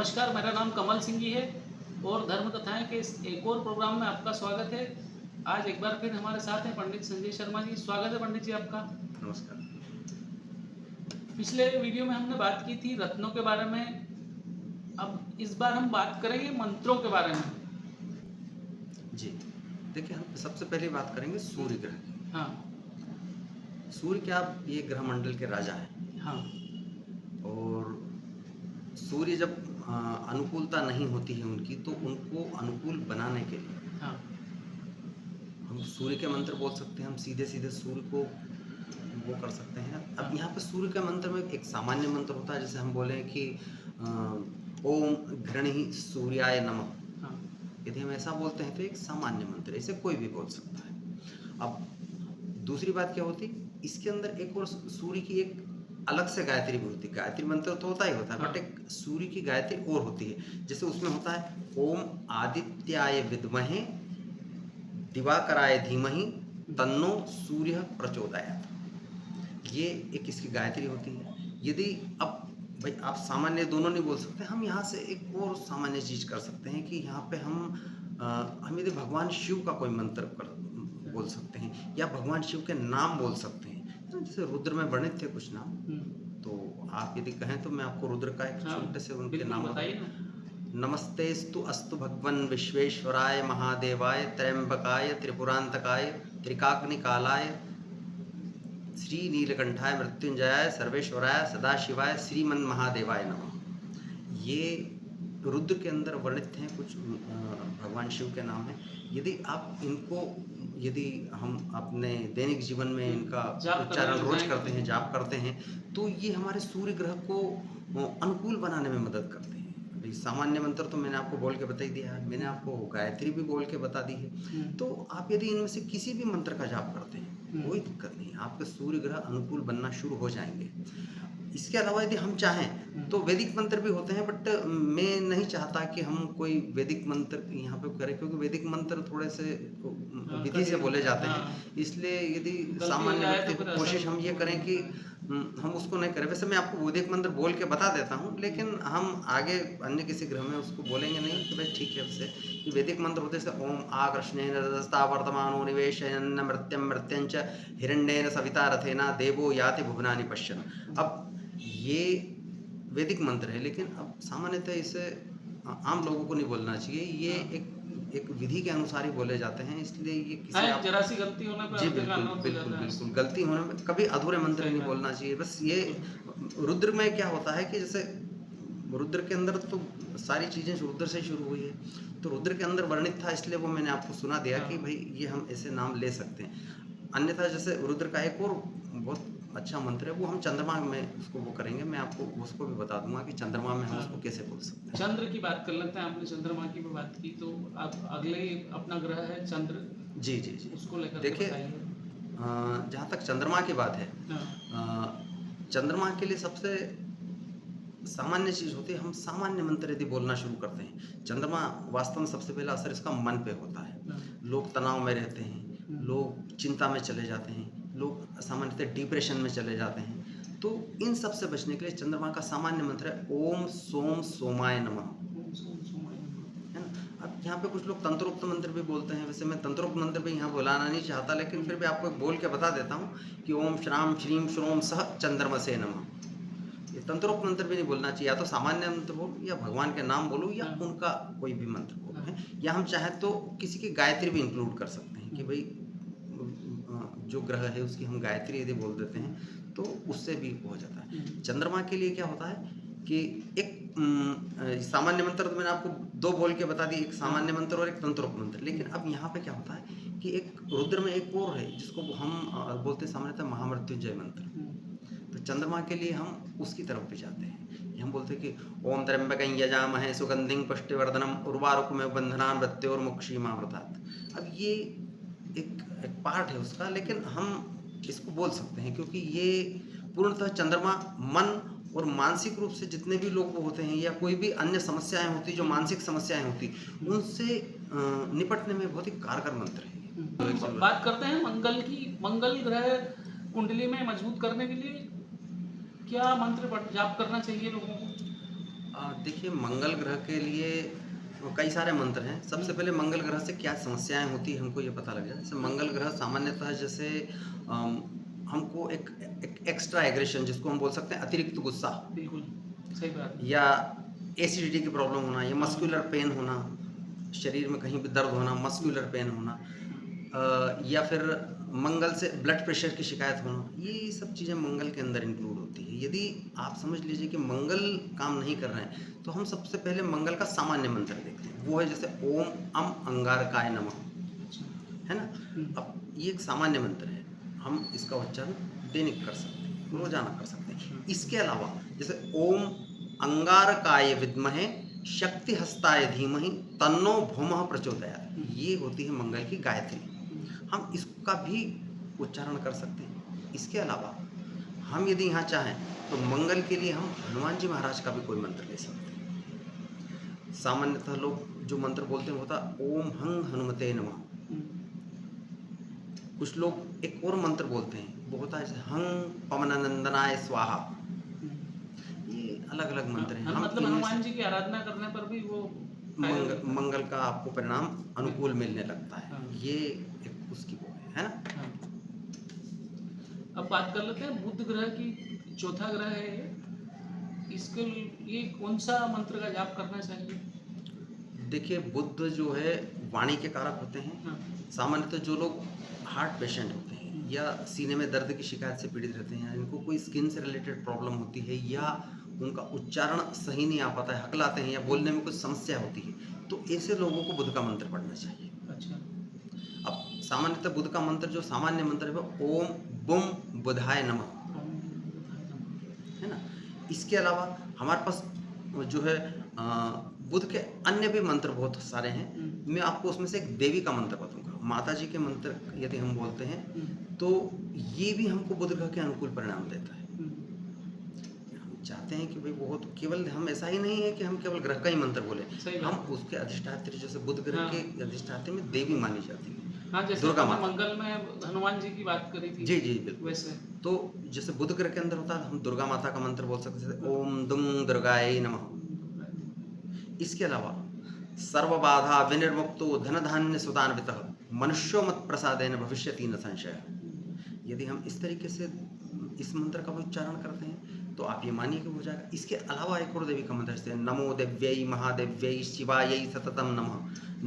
नमस्कार, मेरा नाम कमल सिंह जी है और धर्म कथाएं के इस एक और प्रोग्राम में आपका स्वागत है। आज एक बार फिर हमारे साथ हैं पंडित संजय शर्मा जी। स्वागत है पंडित जी आपका। नमस्कार। पिछले वीडियो में हमने बात की थी रत्नों के बारे में। अब इस बार हम बात करेंगे मंत्रों के बारे में। जी, देखिए हम सबसे पहले बात करेंगे सूर्य ग्रह की। हाँ सूर्य क्या ये ग्रह मंडल के राजा हैं हाँ और सूर्य जब अनुकूलता नहीं होती है उनकी, तो उनको अनुकूल बनाने के लिए हाँ हम सूर्य के मंत्र बोल सकते हैं। हम सीधे-सीधे सूर्य को वो कर सकते हैं। अब यहाँ पे सूर्य के मंत्र में एक सामान्य मंत्र होता है, जैसे हम बोलें कि ओम घृणि सूर्याय नमः। हाँ यदि हम ऐसा बोलते हैं तो एक सामान्य मंत्र है, इसे कोई भी बोल सकता है। अब दूसरी बात क्या होती है, इसके अंदर एक और सूर्य की एक अलग से गायत्री भी होती है। गायत्री मंत्र तो होता ही होता है, हाँ। बट एक सूर्य की गायत्री और होती है। जैसे उसमें होता है ओम आदित्याय विद्महे दिवाकराय धीमहि तन्नो सूर्य प्रचोदयात्। ये एक इसकी गायत्री होती है। यदि अब भाई आप सामान्य दोनों नहीं बोल सकते, हम यहाँ से एक और सामान्य चीज़ कर सकते हैं कि यहाँ पे हम यदि भगवान शिव का कोई मंत्र बोल सकते हैं या भगवान शिव के नाम बोल सकते हैं। तो जैसे रुद्र में वर्णित थे कुछ नाम, तो आप यदि कहें तो मैं आपको रुद्र का एक हाँ, छोटे से उनके बिल्कुल नाम बताइए ना। नमस्तेस्तु अस्तु भगवन् विश्वेश्वराय महादेवाय त्र्यंबकाय त्रिपुरांतकाय त्रिकाग्निकालाय श्री नीलकंठाय मृत्युंजयाय सर्वेश्वराय सदाशिवाय श्रीमन महादेवाय नमः। ये रुद्र के अंदर वर्णित हैं कुछ भगवान शिव के नाम हैं। यदि आप इनको यदि हम अपने दैनिक जीवन में इनका उच्चारण रोज करते हैं, जाप करते हैं, तो ये हमारे सूर्य ग्रह को अनुकूल बनाने में मदद करते हैं। अभी सामान्य मंत्र तो मैंने आपको बोल के बता ही दिया है, मैंने आपको गायत्री भी बोल के बता दी है। तो आप यदि इनमें से किसी भी मंत्र का जाप करते हैं, कोई दिक्कत नहीं, आपके सूर्य ग्रह अनुकूल बनना शुरू हो जाएंगे। इसके अलावा यदि हम चाहें तो वैदिक मंत्र भी होते हैं, बट मैं नहीं चाहता कि हम कोई वैदिक मंत्र यहाँ पे करें, क्योंकि वैदिक मंत्र थोड़े से विधि से बोले जाते हैं। इसलिए यदि सामान्य व्यक्ति को कोशिश हम ये करें कि हम उसको नहीं करें। वैसे मैं आपको वैदिक मंत्र बोल के बता देता हूँ, लेकिन हम आगे अन्य किसी ग्रह में उसको बोलेंगे नहीं कि भाई ठीक है। उससे कि वैदिक मंत्र होते हैं ओम आकृष्णेन रजस्ता वर्तमानो निवेशयन् मृत्यं मृत्यंच हिरण्येन सविता रथेना देवो याति भुवनानि पश्यन्। अब ये वैदिक मंत्र है, लेकिन अब सामान्यतः इसे आम लोगों को नहीं बोलना चाहिए। ये एक विधि के अनुसार ही बोले जाते हैं, इसलिए ये किसी आप जरा सी गलती होने पर जी बिल्कुल गलती होने में कभी अधूरे मंत्र नहीं बोलना चाहिए। बस ये रुद्र में क्या होता है कि जैसे रुद्र के अंदर तो सारी चीज़ें रुद्र से शुरू हुई है, तो रुद्र के अंदर वर्णित था, इसलिए वो मैंने आपको सुना दिया कि भाई ये हम ऐसे नाम ले सकते हैं। अन्यथा जैसे रुद्र का एक और बहुत अच्छा मंत्र है, वो हम चंद्रमा में उसको वो करेंगे। मैं आपको उसको भी बता दूंगा कि चंद्रमा में हम उसको कैसे बोल सकते हैं। चंद्र की बात कर लेते हैं। आपने चंद्रमा की भी बात की, तो अब अगले अपना ग्रह है चंद्र। जी जी जी, उसको लेकर देखिए जहाँ तक चंद्रमा की बात है, चंद्रमा के लिए सबसे सामान्य चीज़ होती है, हम सामान्य मंत्र यदि बोलना शुरू करते हैं। चंद्रमा वास्तव में सबसे पहला असर इसका मन पे होता है। लोग तनाव में रहते हैं, लोग चिंता में चले जाते हैं, लोग सामान्यतः डिप्रेशन में चले जाते हैं। तो इन सब से बचने के लिए चंद्रमा का सामान्य मंत्र है ओम सोम सोमाय नमः, है ना। अब यहाँ पे कुछ लोग तंत्रोक्त मंत्र भी बोलते हैं। वैसे मैं तंत्रोक्त मंत्र भी यहाँ बुलाना नहीं चाहता, लेकिन फिर भी आपको बोल के बता देता हूँ कि ओम श्राम श्रीम श्रोम सह चंद्रमसे नमः। ये तंत्रोक्त मंत्र भी नहीं बोलना चाहिए, या तो सामान्य मंत्र बोलो या भगवान के नाम बोलो या उनका कोई भी मंत्र बोलो है। या हम चाहें तो किसी की गायत्री भी इंक्लूड कर सकते हैं कि भाई जो ग्रह है उसकी हम गायत्री यदि बोल देते हैं तो उससे भी हो जाता है। चंद्रमा के लिए क्या होता है कि एक सामान्य मंत्र तो मैंने आपको दो बोल के बता दी, एक सामान्य मंत्र और एक तंत्रोक्त मंत्र। लेकिन अब यहाँ पे क्या होता है कि एक रुद्र में एक और है जिसको हम बोलते हैं सामान्यतः महामृत्युंजय मंत्र। तो चंद्रमा के लिए हम उसकी तरफ भी जाते हैं। हम बोलते हैं कि ओम त्र्यंबकं यजामहे सुगंधिं पुष्टिवर्धनम उर्वारुकमिव बन्धनान् मृत्योर्मुक्षीमामृतात्। अब ये एक पार्ट है उसका, लेकिन हम इसको बोल सकते हैं क्योंकि ये पूर्णतः चंद्रमा मन और मानसिक रूप से जितने भी लोग होते हैं या कोई भी अन्य समस्याएं होती, जो मानसिक समस्याएं होती, उनसे निपटने में बहुत ही कारगर मंत्र है। बात करते हैं मंगल की। मंगल ग्रह कुंडली में मजबूत करने के लिए क्या मंत्र जाप करना चाहिए लोगों को? देखिए मंगल ग्रह के लिए कई सारे मंत्र हैं। सबसे हुँ। पहले मंगल ग्रह से क्या समस्याएँ होती हैं हमको ये पता लग जाए। जैसे हाँ, मंगल ग्रह सामान्यतः जैसे हमको एक एक्स्ट्रा एग्रेशन जिसको हम बोल सकते हैं अतिरिक्त गुस्सा बिल्कुल, सही बात है। या एसिडिटी की प्रॉब्लम होना या हाँ, मस्कुलर पेन होना, शरीर में कहीं भी दर्द होना, हुँ, मस्कुलर पेन होना हुँ, या फिर मंगल से ब्लड प्रेशर की शिकायत होना, ये सब चीज़ें मंगल के अंदर इंक्लूड होती है। यदि आप समझ लीजिए कि मंगल काम नहीं कर रहे हैं, तो हम सबसे पहले मंगल का सामान्य मंत्र देखते हैं। वो है जैसे ओम अम अंगारकाय नमः, अच्छा, है ना? हुँ, अब ये एक सामान्य मंत्र है। हम इसका उच्चारण दैनिक कर सकते हैं, हुँ, रोज़ाना कर सकते हैं। हुँ, इसके अलावा जैसे ओम अंगारकाय विद्महे शक्तिहस्ताय धीमहि तन्नो भौमः प्रचोदयात्, हुँ, ये होती है मंगल की गायत्री। हुँ, हम इसका भी उच्चारण कर सकते हैं। इसके अलावा हम यदि यहाँ चाहें तो मंगल के लिए हम हनुमान जी महाराज का भी कोई मंत्र ले सकते हैं। सामान्यतः लोग जो मंत्र बोलते हैं वो होता है ओम हं हनुमते नमः। हुँ, कुछ लोग एक और मंत्र बोलते हैं, वो होता है जैसे हं पवननंदनाय स्वाहा। हुँ। ये अलग-अलग हाँ, मंत्र हैं। हन हम मतलब इनमें से हनुमान जी की आराधना करने पर भी वो फ़ायदा मिलता है। मंगल का आपको परिणाम अनुकूल बिल्कुल, मिलने लगता है। हाँ, ये एक उसकी वो है ना? हाँ। अब बात कर लेते हैं बुध ग्रह की, चौथा ग्रह है इसके लिए कौन-सा मंत्र का जाप करना चाहिए? देखिए बुध जो है वाणी के कारक होते हैं। हाँ, सामान्यतः जो लोग हार्ट पेशेंट होते हैं हुँ, या सीने में दर्द की शिकायत से पीड़ित रहते हैं, इनको कोई स्किन से रिलेटेड प्रॉब्लम होती है या उनका उच्चारण सही नहीं आ पाता है, हकलाते हैं या बोलने में कुछ समस्या होती है, तो ऐसे लोगों को बुध का मंत्र पढ़ना चाहिए। अच्छा, अब सामान्यतः बुध का मंत्र जो सामान्य मंत्र है वो ओम बुम बुधाय नमः, ओम बुधाय नमः। है ना? इसके अलावा हमारे पास जो है बुध के अन्य भी मंत्र बहुत सारे हैं। हुँ, मैं आपको उसमें से एक देवी का मंत्र बताऊँगा। माता जी के मंत्र यदि हम बोलते हैं, हुँ, तो ये भी हमको बुध ग्रह के अनुकूल परिणाम देता है। हुँ, हम चाहते हैं कि भई वो तो केवल हम ऐसा ही नहीं है कि हम केवल ग्रह का ही मंत्र बोलें। सही हम बात है। उसके अधिष्ठात्री जैसे बुध ग्रह के हाँ, अधिष्ठात्री में देवी मानी जाती है, हाँ, जैसे दुर्गा अपन ने माता। मंगल में हनुमान जी की बात करी थी, जी, जी, बिल्कुल। वैसे। तो जैसे बुध ग्रह के अंदर होता है, हम दुर्गा माता का मंत्र बोल सकते हैं, जैसे हाँ, ओम दुम दुर्गायै नमः। बुधाय नमः। इसके अलावा सर्वबाधा विनिर्मुक्तो धनधान्य सुतान्वितः मनुष्यो मत प्रसादेन भविष्यति न संशयः। यदि हम इस तरीके से इस मंत्र का भी उच्चारण करते हैं, तो आप ये मानिए कि हो जाएगा। इसके अलावा एक और देवी का मंत्र जैसे नमो देव्यै महादेव्यै शिवायै सततं नमः,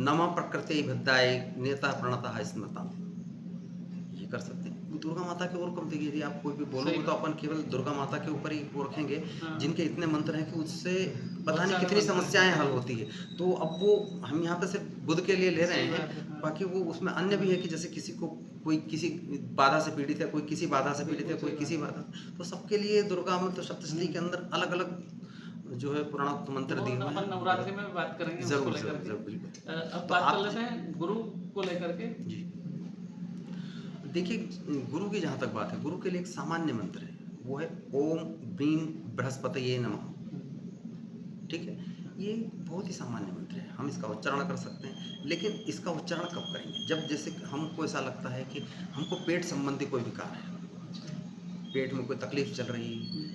नमः प्रकृत्यै भद्रायै नेतः प्रणतः स्मृता। ये कर सकते हैं। वो दुर्गा माता के और कम देखिए, यदि आप कोई भी सही बोलोगे तो बात अपन केवल दुर्गा माता के ऊपर ही वो रखेंगे, हाँ, जिनके इतने मंत्र हैं कि उससे पता बहुत नहीं सारे कितनी मंत्र समस्याएँ हैं। हल होती है। तो अब वो हम यहाँ पे सिर्फ़ बुध के लिए ले रहे सही हैं, बात है, हाँ। बाकी वो उसमें अन्य भी है कि जैसे किसी को कोई किसी बाधा से पीड़ित है, कोई किसी बाधा से पीड़ित है, बिल्कुल कोई सही किसी बात है। बाधा, तो सबके लिए दुर्गा मंत्र सप्तशती हुँ, के अंदर अलग-अलग जो है पुराणोक्त मंत्र वो दिए हुए अपन हैं, नवरात्रि में भी बात करेंगे उसको ज़रूर, लेकर ज़रूर, के। ज़रूर, बिल्कुल। अब तो बात कर आप लेते हैं गुरु को लेकर के। जी। देखिए गुरु की जहाँ तक बात है, गुरु के लिए एक सामान्य मंत्र है, वो है ओम ब्रीम बृहस्पतये नमः। ठीक है? ये बहुत ही सामान्य मंत्र है, हम इसका उच्चारण कर सकते हैं, लेकिन इसका उच्चारण कब करेंगे? जब जैसे कि हमको ऐसा लगता है कि हमको पेट संबंधी कोई विकार है, अच्छा, पेट में कोई तकलीफ चल रही हुँ,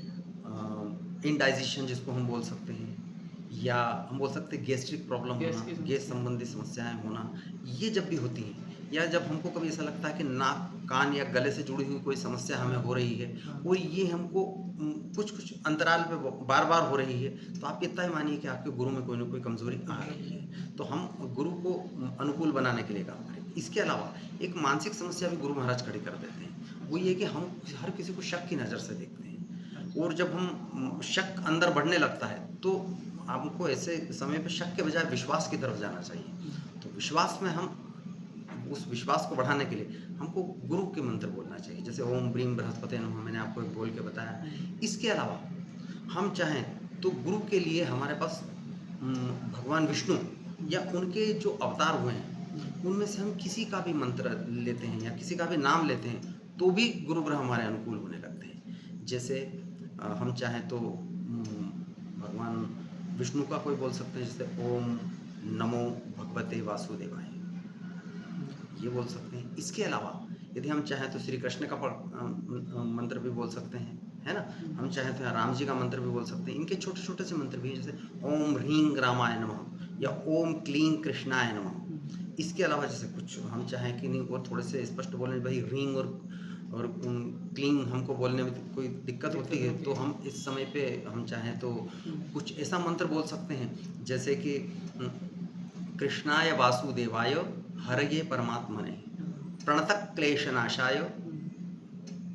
है, इंडाइजेशन जिसको हम बोल सकते हैं, या हम बोल सकते हैं गैस्ट्रिक प्रॉब्लम गैस होना, की गैस समस्या। संबंधी समस्याएं होना, ये जब भी होती हैं, या जब हमको कभी ऐसा लगता है कि नाक कान या गले से जुड़ी हुई कोई समस्या हमें हाँ, हो रही है हाँ, और ये हमको कुछ कुछ अंतराल पे बार बार हो रही है, तो आप इतना ही मानिए कि आपके गुरु में कोई ना कोई कमजोरी आ रही कमज़ोरी है। है। तो हम गुरु को अनुकूल बनाने के लिए काम करें। इसके अलावा एक मानसिक समस्या भी गुरु महाराज खड़ी कर देते हैं, वो अच्छा, ये कि हम हर किसी को शक की नज़र से देखते हैं, अच्छा, और जब हम शक अंदर बढ़ने लगता है तो हमको ऐसे समय पे शक के बजाय विश्वास की तरफ जाना चाहिए। हुँ, तो विश्वास में हम उस विश्वास को बढ़ाने के लिए हमको गुरु के मंत्र बोलना चाहिए, जैसे ओम ब्रीम बृहस्पति नमः मैंने आपको एक बोल के बताया। हुँ, इसके अलावा हम चाहें तो गुरु के लिए हमारे पास भगवान विष्णु हुँ, या उनके जो अवतार हुए हैं हुँ, उनमें से हम किसी का भी मंत्र लेते हैं या किसी का भी नाम लेते हैं, तो भी गुरु ग्रह हमारे अनुकूल होने लगते हैं। जैसे हम चाहें तो भगवान विष्णु का कोई बोल सकते हैं, जैसे ओम नमो भगवते वासुदेवाय, ये बोल सकते हैं। इसके अलावा यदि हम चाहें तो श्री कृष्ण का मंत्र भी बोल सकते हैं, है ना। हम चाहें तो यहाँ राम जी का मंत्र भी बोल सकते हैं। इनके छोटे छोटे से मंत्र भी हैं, जैसे ओम ह्रीं रामाय नमः या ओम क्लीं कृष्णाय नमः। इसके अलावा जैसे कुछ हम चाहें कि नहीं और थोड़े से स्पष्ट बोलने, भाई ह्रीं और क्लीं हमको बोलने में कोई दिक्कत होती है, तो हम इस समय पे हम चाहें तो कुछ ऐसा मंत्र बोल सकते हैं जैसे कि कृष्णाय वासुदेवाय हरये परमात्मने प्रणतः क्लेशनाशाय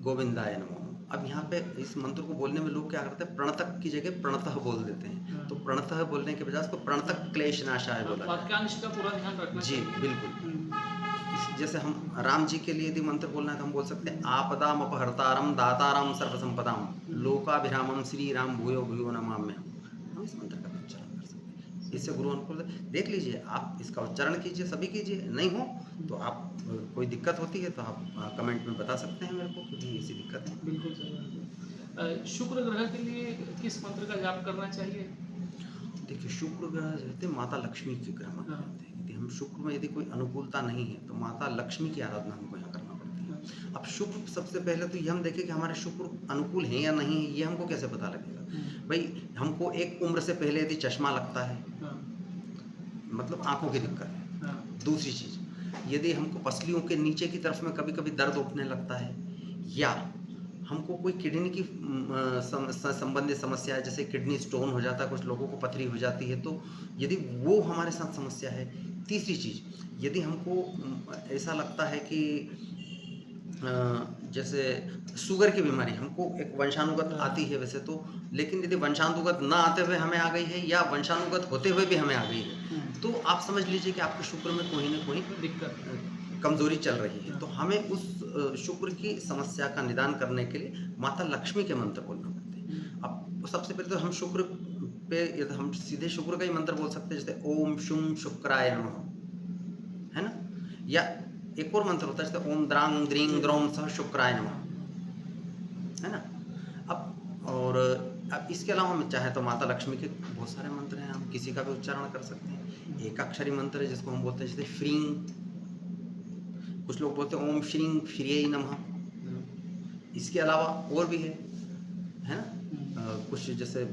गोविंदाय नमो। अब यहाँ पे इस मंत्र को बोलने में लोग क्या करते हैं, प्रणतक की जगह प्रणतः बोल देते हैं। तो प्रणतः बोलने के बजाय उसको प्रणतक क्लेशनाशाय बोला जाए। वाक्यांश का पूरा ध्यान रखना जी बिल्कुल। जैसे हम राम जी के लिए यदि मंत्र बोलना है तो हम बोल सकते हैं आपदाम अपहर्तारम दातारम सर्वसंपदाम लोकाभिरामम श्री राम भूयो भूयो नमाम्यहम्। हम इस मंत्र का भी उच्चारण कर सकते हैं, इससे गुरु अनुकूल। देख लीजिए, आप इसका उच्चारण कीजिए, सभी कीजिए, नहीं हो तो आप कोई दिक्कत होती है तो आप कमेंट में बता सकते हैं मेरे को कि ऐसी दिक्कत है। बिल्कुल सही बात है। शुक्र ग्रह के लिए किस मंत्र का जाप करना चाहिए? देखिए, शुक्र ग्रह रहते माता लक्ष्मी के ग्रह माने जाते हैं। यदि हम शुक्र में यदि कोई अनुकूलता नहीं है तो माता लक्ष्मी की आराधना हमको यहाँ करना पड़ती है। अब शुक्र, सबसे पहले तो ये हम देखें कि हमारे शुक्र अनुकूल है या नहीं है, ये हमको कैसे पता लगेगा। भाई हमको एक उम्र से पहले यदि चश्मा लगता है, मतलब आंखों की दिक्कत है। दूसरी चीज़, यदि हमको पसलियों के नीचे की तरफ में कभी कभी दर्द उठने लगता है, या हमको कोई किडनी की संबंधित समस्या है, जैसे किडनी स्टोन हो जाता है, कुछ लोगों को पथरी हो जाती है, तो यदि वो हमारे साथ समस्या है। तीसरी चीज़, यदि हमको ऐसा लगता है कि जैसे शुगर की बीमारी हमको एक वंशानुगत आती है वैसे तो, लेकिन यदि वंशानुगत ना आते हुए हमें आ गई है या वंशानुगत होते हुए भी हमें आ गई है, तो आप समझ लीजिए कि आपके शुक्र में कोई ना कोई दिक्कत, कमजोरी चल रही है। तो हमें उस शुक्र की समस्या का निदान करने के लिए माता लक्ष्मी के मंत्र बोलना पड़ते हैं। अब सबसे पहले तो हम शुक्र पे हम सीधे शुक्र का ही मंत्र बोल सकते हैं, जैसे ओम शुम शुक्राय नमः, है ना। या एक और मंत्र होता है जैसे ओम द्रांग द्रींग द्रौम सह शुक्राय नमः, है ना। अब इसके अलावा हम चाहें तो माता लक्ष्मी के बहुत सारे मंत्र हैं, हम किसी का भी उच्चारण कर सकते हैं। एक अक्षरी मंत्र है जिसको हम बोलते हैं जैसे फ्रीं, कुछ लोग बोलते हैं ओम श्रीं श्रियै नमः। इसके अलावा और भी है ना। कुछ जैसे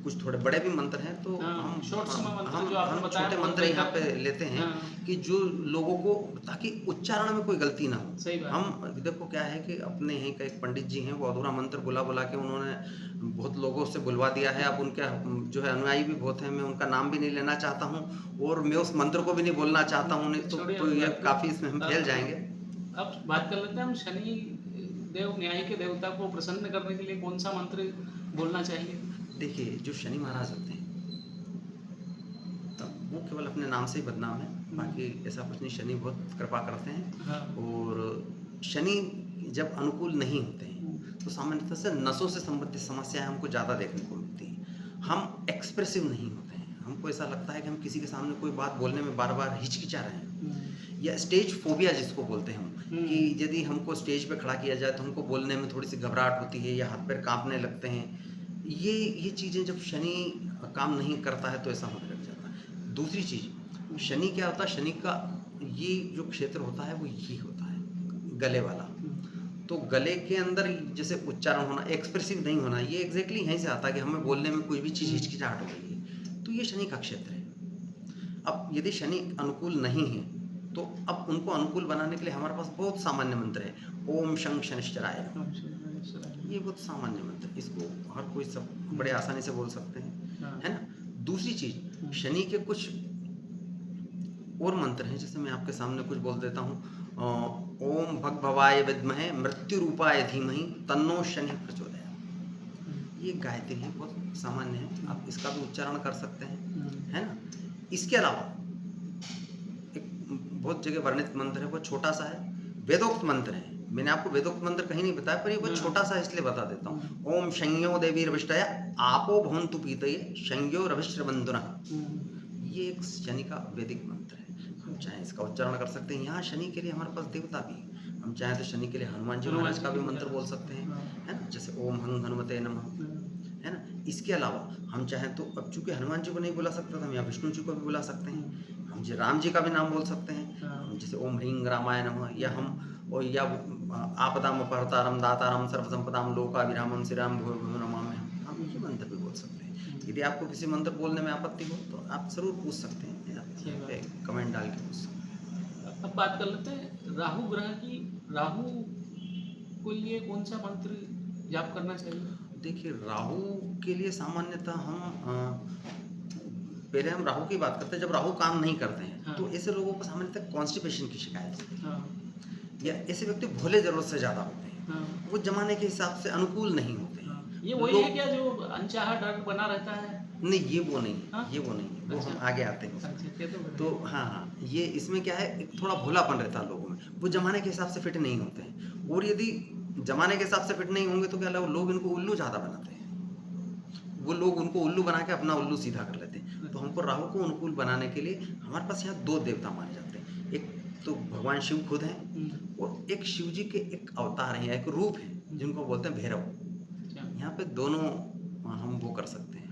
कुछ थोड़े बड़े भी मंत्र हैं, तो हम छोटे मंत्र यहाँ पे लेते हैं कि जो लोगों को, ताकि उच्चारण में कोई गलती ना हो। हम देखो क्या है कि अपने यहीं का एक पंडित जी हैं, वो अधूरा मंत्र बुला बुला के उन्होंने बहुत लोगों से बुलवा दिया है। अब उनके जो है अनुयायी भी बहुत हैं, मैं उनका नाम भी नहीं लेना चाहता हूँ और मैं उस मंत्र को भी नहीं बोलना चाहता हूँ, नहीं तो ये काफ़ी इसमें हम फैल जाएंगे। अब बात कर लेते हैं हम शनि देव, न्याय के देवता को प्रसन्न करने के लिए कौन सा मंत्र बोलना चाहिए? देखिए, जो शनि महाराज होते हैं तो वो केवल अपने नाम से ही बदनाम है, बाकी ऐसा कुछ नहीं। शनि बहुत कृपा करते हैं। और शनि जब अनुकूल नहीं होते हैं तो सामान्यतः से नसों से संबंधित समस्याएं हमको ज़्यादा देखने को मिलती हैं। हम एक्सप्रेसिव नहीं होते हैं, हमको ऐसा लगता है कि हम किसी के सामने कोई बात बोलने में बार बार हिचकिचा रहे हैं, या स्टेज फोबिया जिसको बोलते हैं हम, कि यदि हमको स्टेज पे खड़ा किया जाए तो हमको बोलने में थोड़ी सी घबराहट होती है या हाथ पैर कांपने लगते हैं। ये चीज़ें जब शनि काम नहीं करता है तो ऐसा होने लग जाता है। दूसरी चीज़, शनि क्या होता है, शनि का ये जो क्षेत्र होता है वो ये होता है गले वाला। तो गले के अंदर जैसे उच्चारण होना, एक्सप्रेसिव नहीं होना, ये एग्जैक्टली यहीं से आता है कि हमें बोलने में कोई भी चीज़ हिचकिचाहट हो रही है, तो ये शनि का क्षेत्र है। अब यदि शनि अनुकूल नहीं है तो अब उनको अनुकूल बनाने के लिए हमारे पास बहुत सामान्य मंत्र है। ओम शं शनिश्चराय, ये बहुत सामान्य मंत्र, इसको हर कोई सब बड़े आसानी से बोल सकते हैं, है ना। दूसरी चीज, शनि के कुछ और मंत्र हैं, जैसे मैं आपके सामने कुछ बोल देता हूँ। ओम भगभवाय विद्महे मृत्यु रूपाय धीमहि तन्नो शनि प्रचोदयात्। ये गायत्री है, बहुत सामान्य है, आप इसका भी उच्चारण कर सकते हैं, है ना। इसके अलावा एक बहुत जगह वर्णित मंत्र है, वो छोटा सा है, वेदोक्त मंत्र है। मैंने आपको वेदोक्त मंत्र कहीं नहीं बताया, पर ये बहुत छोटा सा है इसलिए बता देता हूँ। ओम शंयो देवीर्विष्टया आपो भवन्तु पीतये शंयो रविश्रवन्दुनः। ये एक शनि का वैदिक मंत्र है, हम चाहे इसका उच्चारण कर सकते हैं। यहाँ शनि के लिए हमारे पास देवता भी है, हम चाहें तो शनि के लिए हनुमान जी महाराज का भी मंत्र बोल सकते हैं, है ना, जैसे ओम हं हनुमते नमः, है ना। इसके अलावा हम चाहें तो, अब चूंकि हनुमान जी को नहीं बुला सकते तो हम यहाँ विष्णु जी को भी बुला सकते हैं, हम जी राम जी का भी नाम बोल सकते हैं, जैसे ओम ह्रीं रामाय नमः, या हम और या आपदाम अपहर्तारम दातारम सर्वसंपदाम लोकाभिरामम श्रीराम भूयो भूयो नमाम्यहम्, हम ये मंत्र भी बोल सकते हैं। यदि आपको किसी मंत्र बोलने में आपत्ति हो तो आप ज़रूर पूछ सकते हैं, आप यहाँ पे कमेंट डाल के पूछ सकते हैं। अब बात कर लेते हैं राहु ग्रह की। राहु के लिए कौन सा मंत्र जाप करना चाहिए? देखिए, राहु के लिए सामान्यतः पहले हम राहु की बात करते हैं। जब राहु काम नहीं करते हैं हाँ। तो ऐसे लोगों को सामान्यतः कॉन्स्टिपेशन की शिकायत होती है, हाँ, या ऐसे व्यक्ति भोले जरूरत से ज़्यादा होते हैं, हाँ, वो जमाने के हिसाब से अनुकूल नहीं होते हाँ। हैं। ये वही लोग- है क्या जो अनचाहा डर बना रहता है? नहीं, ये वो नहीं है, हाँ? ये वो नहीं है, वो अच्छा। हम आगे आते हैं उसमें। अच्छा, ये तो तो हाँ हाँ, ये इसमें क्या है, एक थोड़ा भोलापन रहता है लोगों में, वो जमाने के हिसाब से फिट नहीं होते हैं। और यदि जमाने के हिसाब से फिट नहीं होंगे तो क्या लोग इनको उल्लू ज़्यादा बनाते हैं, वो लोग उनको उल्लू बना के अपना उल्लू सीधा कर लेते हैं। तो हमको राहु को अनुकूल बनाने के लिए हमारे पास यहाँ 2 देवता माने जाते हैं। एक तो भगवान शिव खुद हैं, और एक शिव जी के एक अवतार हैं, एक रूप है जिनको बोलते हैं भैरव। अच्छा। यहाँ पे दोनों हम वो कर सकते हैं।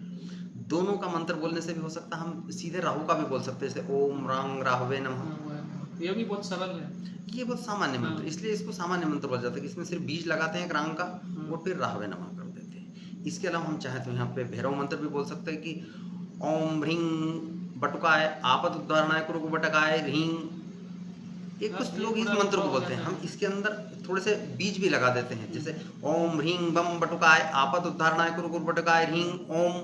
दोनों का मंत्र बोलने से भी हो सकता है, हम सीधे राहु का भी बोल सकते हैं, जैसे ओम रांग राहवे नमः। ये भी बहुत सरल है। ये बहुत सामान्य मंत्र, हाँ। इसलिए इसको सामान्य मंत्र बोला जाता है कि इसमें सिर्फ बीज लगाते हैं एक रांग का, और फिर राहवे नमः कर देते हैं। इसके अलावा हम चाहें तो यहाँ पे भैरव मंत्र भी बोल सकते हैं कि ओम ह्रीं बटुकाय आपद उद्धारणाय कुरु बटकाय ह्रीं। ये हाँ, कुछ ये लोग इस पूरा मंत्र को हो बोलते हैं, जाता हम है। इसके अंदर थोड़े से बीज भी लगा देते हैं, जैसे ओम ह्रीं बम बटुकाय आपद उद्धारणाय कुरु बटकाय ह्रीं ओम,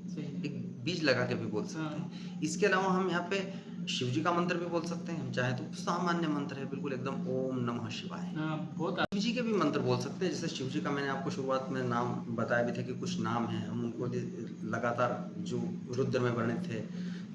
सही है। एक बीज लगा के भी बोल सकते हैं। इसके अलावा हम यहाँ पे शिव जी का मंत्र भी बोल सकते हैं, हम चाहे तो सामान्य मंत्र है बिल्कुल एकदम ओम नमः शिवाय। हाँ, बहुत शिव जी के भी मंत्र बोल सकते हैं, जैसे शिव जी का मैंने आपको शुरुआत में नाम बताया भी थे कि कुछ नाम हैं, हम उनको लगातार जो रुद्र में वर्णित थे,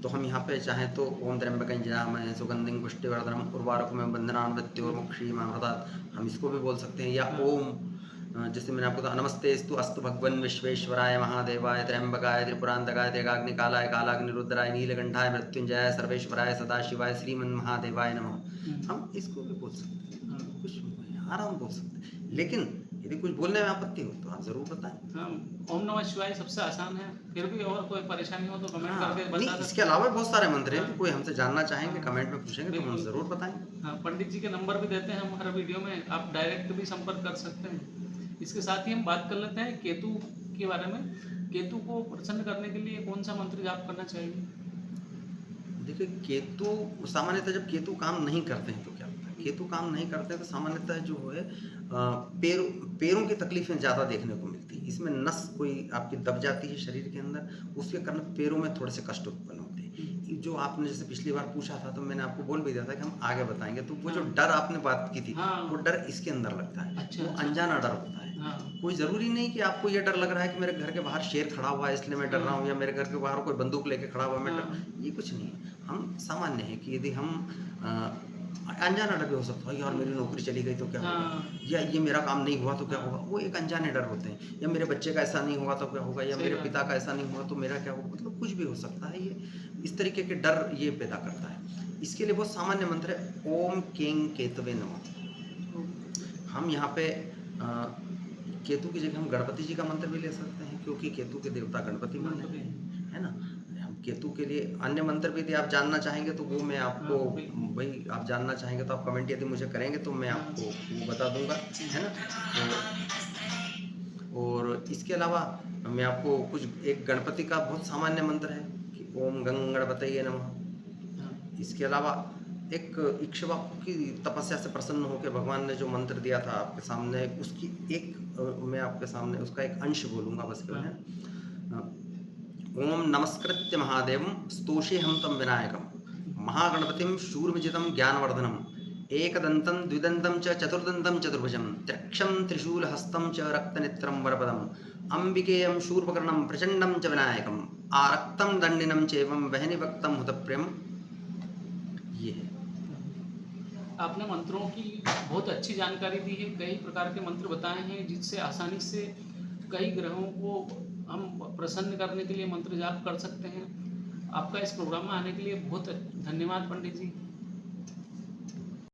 तो हम यहाँ पे चाहें तो ओम त्र्यंबकं यजामहे सुगंधिं पुष्टिवर्धनम् उर्वारुकमिव बन्धनान् मृत्योर्मुक्षीयमामृतात्, हम इसको भी बोल सकते हैं। या ओम जैसे मैंने आपको कहा, नमस्तेस्तु अस्तु भगवन् विश्वेश्वराय महादेवाय त्र्यंबकाय त्रिपुरांतकाय त्रिकाग्निकालाय कालाग्निरुद्राय नीलकंठाय मृत्युंजयाय सर्वेश्वराय सदाशिवाय श्रीमन्महादेवाय नमः, हम इसको भी बोल सकते हैं। कुछ आराम बोल सकते हैं, लेकिन यदि कुछ बोलने में आपत्ति हो तो आप जरूर बताएं। हाँ, ओम नमः शिवाय सबसे आसान है। फिर भी और कोई परेशानी हो तो कमेंट हाँ, करके नहीं, बता इसके अलावा भी बहुत सारे मंत्र हैं, हाँ। कोई हमसे जानना चाहेंगे हाँ। कमेंट में पूछेंगे तो हम बिल्कुल। जरूर बताएंगे। हाँ, पंडित जी के नंबर भी देते हैं हम हर वीडियो में, आप डायरेक्ट भी संपर्क कर सकते हैं। इसके साथ ही हम बात कर लेते हैं केतु के बारे में। केतु को प्रसन्न करने के लिए कौन सा मंत्र जाप करना चाहिए? देखिए, केतु सामान्यतः जब केतु काम नहीं करते हैं तो क्या होता है, केतु काम नहीं करते हैं तो सामान्यतः जो है पैरों की तकलीफें ज़्यादा देखने को मिलती है। इसमें नस कोई आपकी दब जाती है शरीर के अंदर, उसके कारण पैरों में थोड़े से कष्ट उत्पन्न होते हैं। जो आपने जैसे पिछली बार पूछा था तो मैंने आपको बोल भी दिया था कि हम आगे बताएंगे, तो वो जो डर आपने बात की थी, हाँ। वो डर इसके अंदर लगता है। अच्छा, वो अच्छा। अनजाना डर होता है। हाँ, कोई ज़रूरी नहीं कि आपको ये डर लग रहा है कि मेरे घर के बाहर शेर खड़ा हुआ है इसलिए मैं डर रहा हूँ, या मेरे घर के बाहर कोई बंदूक लेके खड़ा हुआ है मैं डर, ये कुछ नहीं है। हम सामान्य है कि यदि हम अनजाना डर भी हो सकता है, यार मेरी नौकरी चली गई तो क्या होगा, हाँ। या ये मेरा काम नहीं हुआ तो क्या होगा, वो एक अनजाने डर होते हैं। या मेरे बच्चे का ऐसा नहीं होगा तो क्या होगा, या सही मेरे बात पिता का ऐसा नहीं हुआ तो मेरा क्या होगा, मतलब कुछ भी हो सकता है। ये इस तरीके के डर ये पैदा करता है। इसके लिए बहुत सामान्य मंत्र है ओम केंग केतवे नमः। हम यहाँ पे केतु की जगह हम गणपति जी का मंत्र भी ले सकते हैं, क्योंकि केतु के देवता गणपति माने गए हैं, है ना। हम केतु के लिए अन्य मंत्र भी यदि आप जानना चाहेंगे तो वो मैं आपको, भाई आप जानना चाहेंगे तो आप कमेंट यदि मुझे करेंगे तो मैं आपको वो बता दूंगा, है ना। और इसके अलावा मैं आपको कुछ एक गणपति का बहुत सामान्य मंत्र है कि ओम गंग गणपतये नमः। इसके अलावा एक इक्ष्वाकु की तपस्या से प्रसन्न होकर भगवान ने जो मंत्र दिया था आपके सामने, उसकी एक मैं आपके सामने उसका एक अंश बोलूँगा बस केवल, है। ओम नमस्कृत्य महादेवं स्तोषेऽहं तं विनायकं महागणपतिं शूर्मजितं ज्ञानवर्धनम् एकदन्तं द्विदन्तं च चतुर्दन्तं चतुर्भुजं त्र्यक्षं त्रिशूलहस्तं च रक्तनेत्रं वरपदम् अम्बिकेयं शूर्पकर्णं प्रचण्डं च विनायकम् आरक्तं दण्डिनं चैवं वह्निभक्तं हुतप्रियम्। ये है। आपने मंत्रों की बहुत अच्छी जानकारी दी है, कई प्रकार के मंत्र बताए हैं जिससे आसानी से कई ग्रहों को हम प्रसन्न करने के लिए मंत्र जाप कर सकते हैं। आपका इस प्रोग्राम में आने के लिए बहुत धन्यवाद पंडित जी।